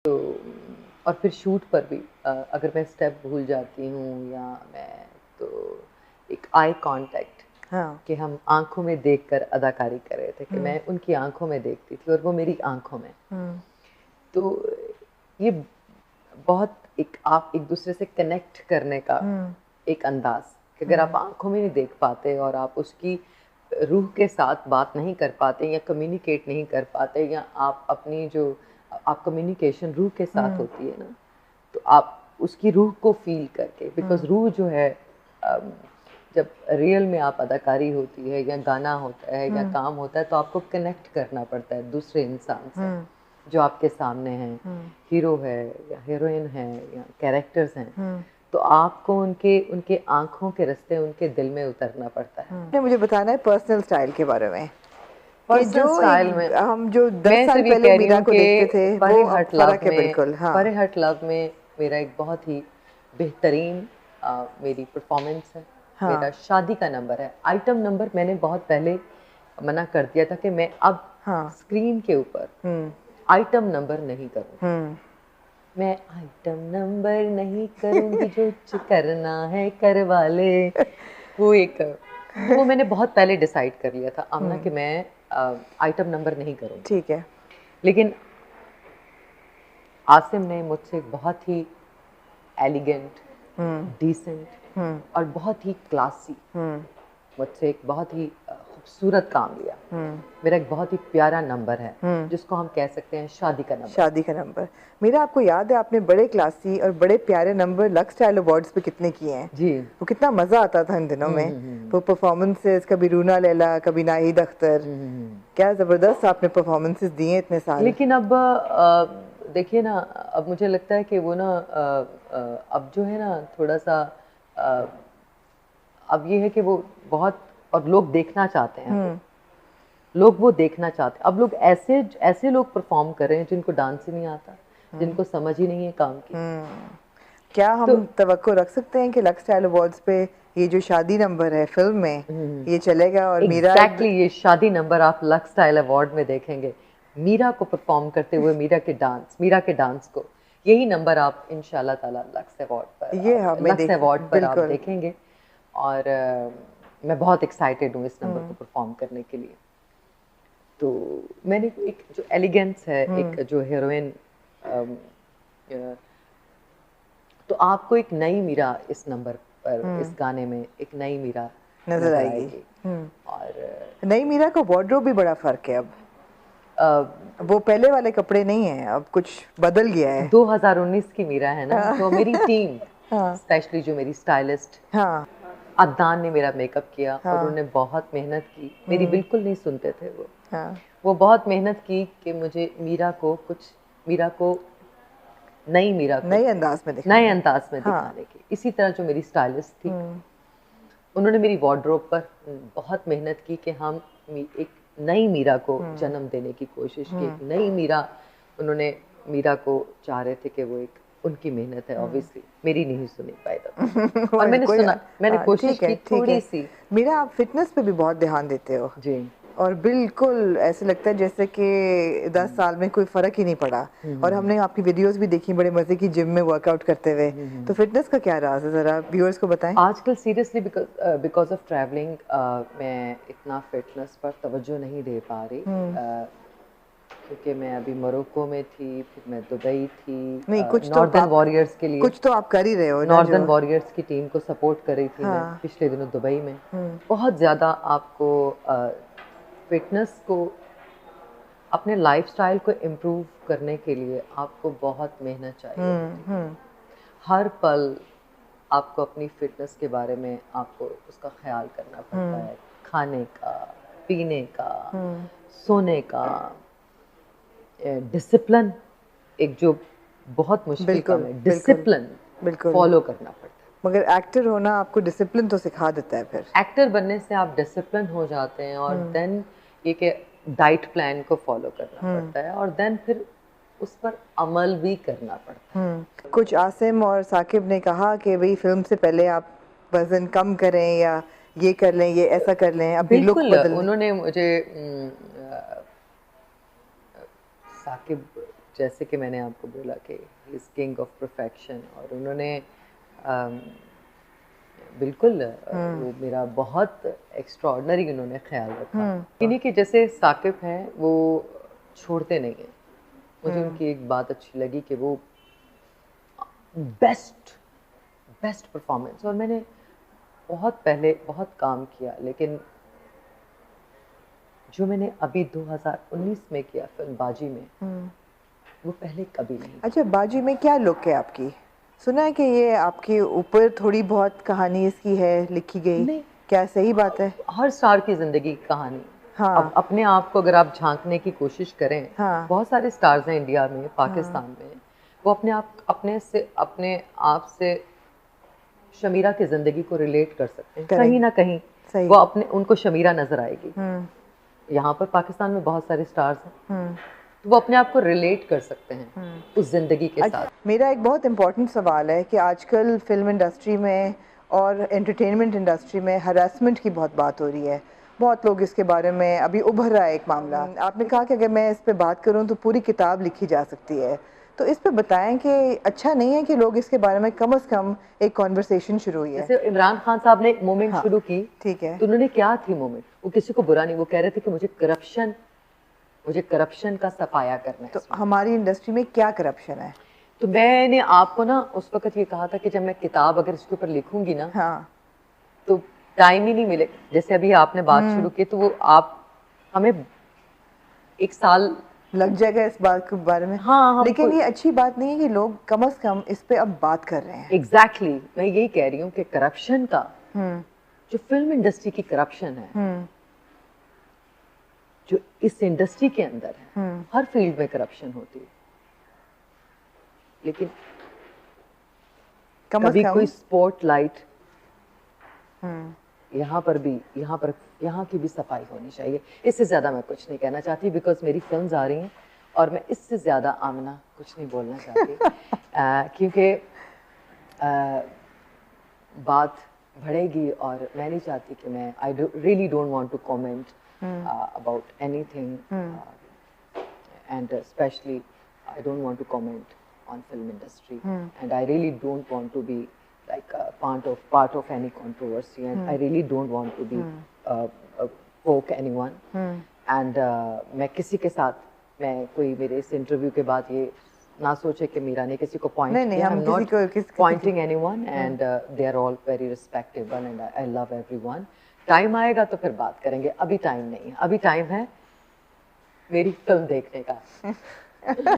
तो और फिर शूट पर भी अगर मैं स्टेप भूल जाती हूँ या मैं तो एक आई कांटेक्ट हाँ। कि हम आँखों में देखकर अदाकारी कर रहे थे कि मैं उनकी आँखों में देखती थी और वो मेरी आँखों में। तो ये बहुत एक आप एक-दूसरे से कनेक्ट करने का एक अंदाज़ कि अगर आप आँखों में नहीं देख पाते और आप उसकी रूह के साथ बात नहीं कर पाते या कम्युनिकेट नहीं कर पाते या आप अपनी जो आप कम्युनिकेशन रूह के साथ होती है ना, तो आप उसकी रूह को फ़ील करके बिकॉज़ रूह जो है अम, जब रियल में आप अदाकारी होती है या गाना होता है या काम होता है तो आपको कनेक्ट करना पड़ता है दूसरे इंसान से, जो आपके सामने हैं, हीरो है या हीरोइन है या कैरेक्टर्स हैं, तो आपको उनके उनके आँखों के रास्ते उनके दिल में उतरना पड़ता है। आपने मुझे बताना है पर्सनल स्टाइल के बारे में कि पर्सनल जो स्टाइल एक में हम जो 10 मैं साल सिर्फ ये पहले कह रही मीरा हूँ को देखते थे कि वो अब फर्क है बिल्कुल। हाँ। परे हट लव में मेरा एक बहुत ही बेहतरीन मेरी परफॉर्मेंस है। हाँ। मेरा शादी का नंबर है। आइटम नंबर मैंने बहुत पहले मना कर दिया था कि मैं अब हाँ। स्क्रीन के ऊपर आइटम नंबर नहीं करूँगी। मैं आइटम नंबर नहीं करूँगी जो करना है करवा ले। वो एक वो मैंने बहुत पहले डिसाइड कर लिया था आमना कि मैं आइटम नंबर नहीं करूँगी। ठीक है। लेकिन आसिम ने मुझसे एक बहुत ही एलिगेंट, डिसेंट और बहुत ही क्लासी मुझसे एक बहुत ही खूबसूरत काम लिया। मेरा एक बहुत ही प्यारा नंबर है, जिसको हम कह सकते हैं शादी का नंबर। शादी का नंबर। मेरा आपको याद है आपने बड़े क्लासी और बड़े प्यारे नंबर लक्स स्टाइल अवार्ड्स पे कितने किए हैं? जी। वो कितना मजा आता था इन दिनों में। वो परफॉर्मेंसेस, कभी रूना लैला, कभी नाहिद अख्तर, क्या जबरदस्त आपने परफॉर्मेंसेस दिए इतने साल। लेकिन अब देखिए ना, अब मुझे लगता है कि वो ना अब जो है ना थोड़ा-सा अ, अब ये है कि वो बहुत और लोग देखना चाहते हैं वो। लोग वो देखना चाहते हैं। अब लोग ऐसे ऐसे लोग परफ़ॉर्म कर रहे हैं जिनको डांस ही नहीं आता, जिनको समझ ही नहीं है काम की। क्या तो हम तवक्को रख सकते हैं कि लक्स स्टाइल अवार्ड्स पे ये जो शादी नंबर है फिल्म में ये चलेगा? और मीरा एग्ज़ैक्टली ये शादी नंबर आप लक्स स्टाइल अवार्ड में देखेंगे। मीरा को परफ़ॉर्म करते हुए मीरा के डांस को, यही नंबर आप इंशाअल्लाह ताला ये हमें लक्स अवार्ड पर आप बिल्कुल। देखेंगे और मैं बहुत एक्साइटेड हूँ इस नंबर को परफ़ॉर्म करने के लिए। तो मैंने एक जो एलिगेंस है, एक जो हीरोइन अम, अ, तो आपको एक नई मीरा इस नंबर पर इस गाने में एक नई मीरा नजर नज़र आएगी। आएगी और नई मीरा का वार्डरोब भी बड़ा फर्क है अब। वो पहले वाले कपड़े नहीं हैं, अब कुछ बदल गया है। 2019 की मीरा है ना, तो मेरी टीम हाँ। स्पेशली जो मेरी स्टाइलिस्ट हाँ। अदनान ने मेरा मेकअप किया और हाँ। उन्होंने बहुत मेहनत की। मेरी बिल्कुल नहीं सुनते थे वो। हाँ। वो बहुत मेहनत की कि मुझे मीरा को नई मीरा को नए अंदाज में नए दिखाना। अंदाज में हाँ। दिखाने की। इसी तरह जो मेरी स्टाइलिस्ट थी, उन्होंने मेरी वार्डरोब पर बहुत मेहनत की कि हम एक नई मीरा को जन्म देने की कोशिश की। एक नई मीरा उन्होंने मीरा को चाह रहे थे कि वो एक उनकी मेहनत है ऑब्वियसली मेरी नहीं सुनी पाई तब और मैंने कोशिश ठीक है, की ठीक है। थोड़ी-सी। मीरा आप फिटनेस पे भी बहुत ध्यान देते हो जी। और बिल्कुल ऐसे लगता है जैसे कि 10 साल में कोई फ़र्क ही नहीं पड़ा। और हमने आपकी वीडियोस भी देखी बड़े मज़े की जिम में वर्कआउट करते हुए। तो फिटनेस का क्या राज है, ज़रा व्यूअर्स को बताएं। आजकल सीरियसली बिकॉज़ ऑफ ट्रैवलिंग मैं इतना फिटनेस पर तवज्जो नहीं दे पा रही क्योंकि मैं अभी मोरक्को में थी, फिर मैं दुबई थी नहीं, नॉर्दर्न वॉरियर्स के लिए। कुछ तो आप कर ही रहे हो ना नॉर्दर्न जो। वॉरियर्स की टीम को सपोर्ट कर रही थी मैं हाँ। पिछले दिनों दुबई में। बहुत ज़्यादा आपको फिटनेस को अपने लाइफ़स्टाइल को इम्प्रूव करने के लिए आपको बहुत मेहनत चाहिए होती है। हर पल आपको अपनी फ़िटनेस के बारे में आपको उसका ख़्याल करना पड़ता है। खाने का, पीने का, सोने का डिसिप्लिन एक जो बहुत मुश्किल काम बिल्कुल, है, बिल्कुल, डिसिप्लिन बिल्कुल। फ़ॉलो करना पड़ता है। मगर एक्टर होना आपको डिसिप्लिन तो सिखा देता है फिर। एक्टर बनने से आप डिसिप्लिन हो जाते हैं और देन ये कि डाइट प्लान को फ़ॉलो करना पड़ता है और देन फिर उस पर अमल भी करना पड़ता है। कुछ आसिम और साकिब ने कहा कि भई फ़िल्म से पहले आप वज़न कम करें या ये कर लें, ये ऐसा कर लें, अपनी लुक बिल्कुल, बदल लें। उन्होंने मुझे साकिब जैसे कि मैंने आपको बोला कि he is king of perfection, और उन्होंने बिल्कुल वो मेरा बहुत एक्स्ट्रॉर्डनरी उन्होंने ख्याल रखा। इन्हीं कि जैसे साकिब हैं वो छोड़ते नहीं हैं, मुझे उनकी एक बात अच्छी लगी कि वो बेस्ट परफॉर्मेंस, और मैंने बहुत पहले बहुत काम किया, लेकिन जो मैंने अभी 2019 में किया फिल्म बाजी में, वो पहले कभी नहीं। अच्छा, बाजी में क्या लुक है आपकी? सुना है कि ये आपके ऊपर थोड़ी बहुत कहानी इसकी है लिखी गई। नहीं, क्या सही बात है? हर स्टार की जिंदगी की कहानी। हाँ। अब अपने आप को अगर आप झांकने की कोशिश करें, हाँ। बहुत सारे स्टार्स हैं इंडिया में, पाकिस्तान में, वो अपने आप से शमीरा की जिंदगी को रिलेट कर सकते हैं कहीं ना कहीं। वो अपने उनको शमीरा नजर आएगी। यहाँ पर पाकिस्तान में बहुत सारे स्टार्स हैं, तो वो अपने आप को रिलेट कर सकते हैं उस जिंदगी के साथ। मेरा एक बहुत इम्पोर्टेंट सवाल है कि आजकल फिल्म इंडस्ट्री में और एंटरटेनमेंट इंडस्ट्री में हरासमेंट की बहुत बात हो रही है। बहुत लोग इसके बारे में अभी उभर रहा है एक मामला। आपने कहा कि अगर मैं इस पे बात करूं तो पूरी किताब लिखी जा सकती है, तो इस पे बताएं कि अच्छा नहीं है कि लोग इसके बारे में कम से कम एक कॉन्वर्सेशन शुरू हुई है। जैसे इमरान खान साहब ने एक मूवमेंट शुरू की, ठीक है, तो उन्होंने क्या थी मूवमेंट, वो किसी को बुरा नहीं, वो कह रहे थे कि मुझे करप्शन का सफाया करना है। तो हमारी इंडस्ट्री में क्या करप्शन है? तो मैंने आपको ना उस वक्त ये कहा था कि जब मैं किताब अगर इसके ऊपर लिखूंगी ना, हाँ, तो टाइम ही नहीं मिले। जैसे अभी आपने बात शुरू की, तो वो आप हमें 1 साल लग जाएगा इस बात के बारे में। हाँ, लेकिन ये अच्छी बात नहीं है कि लोग कम से कम इस पे अब बात कर रहे हैं। एग्जैक्टली मैं यही कह रही हूँ कि करप्शन का, जो फिल्म इंडस्ट्री की करप्शन है, जो इस इंडस्ट्री के अंदर है, हर फील्ड में करप्शन होती है, लेकिन कभी कोई स्पॉटलाइट यहाँ की भी सफाई होनी चाहिए। इससे ज़्यादा मैं कुछ नहीं कहना चाहती, बिकॉज मेरी फिल्म्स आ रही हैं और मैं इससे ज़्यादा आमना कुछ नहीं बोलना चाहती। क्योंकि बात बढ़ेगी और मैं नहीं चाहती कि मैं I really don't want to comment about anything, and specially I don't want to comment on film industry, and I really don't want to be like part of any controversy, and I really don't want to be poke anyone. And मैं किसी के साथ, मैं कोई मेरे इस interview के बाद ये ना सोचे कि मीरा ने किसी को पॉइंट किया। I'm not pointing anyone, and they are all very respectable, and I love everyone. Time आएगा तो फिर बात करेंगे, अभी टाइम नहीं है। अभी टाइम है मेरी फिल्म देखने का।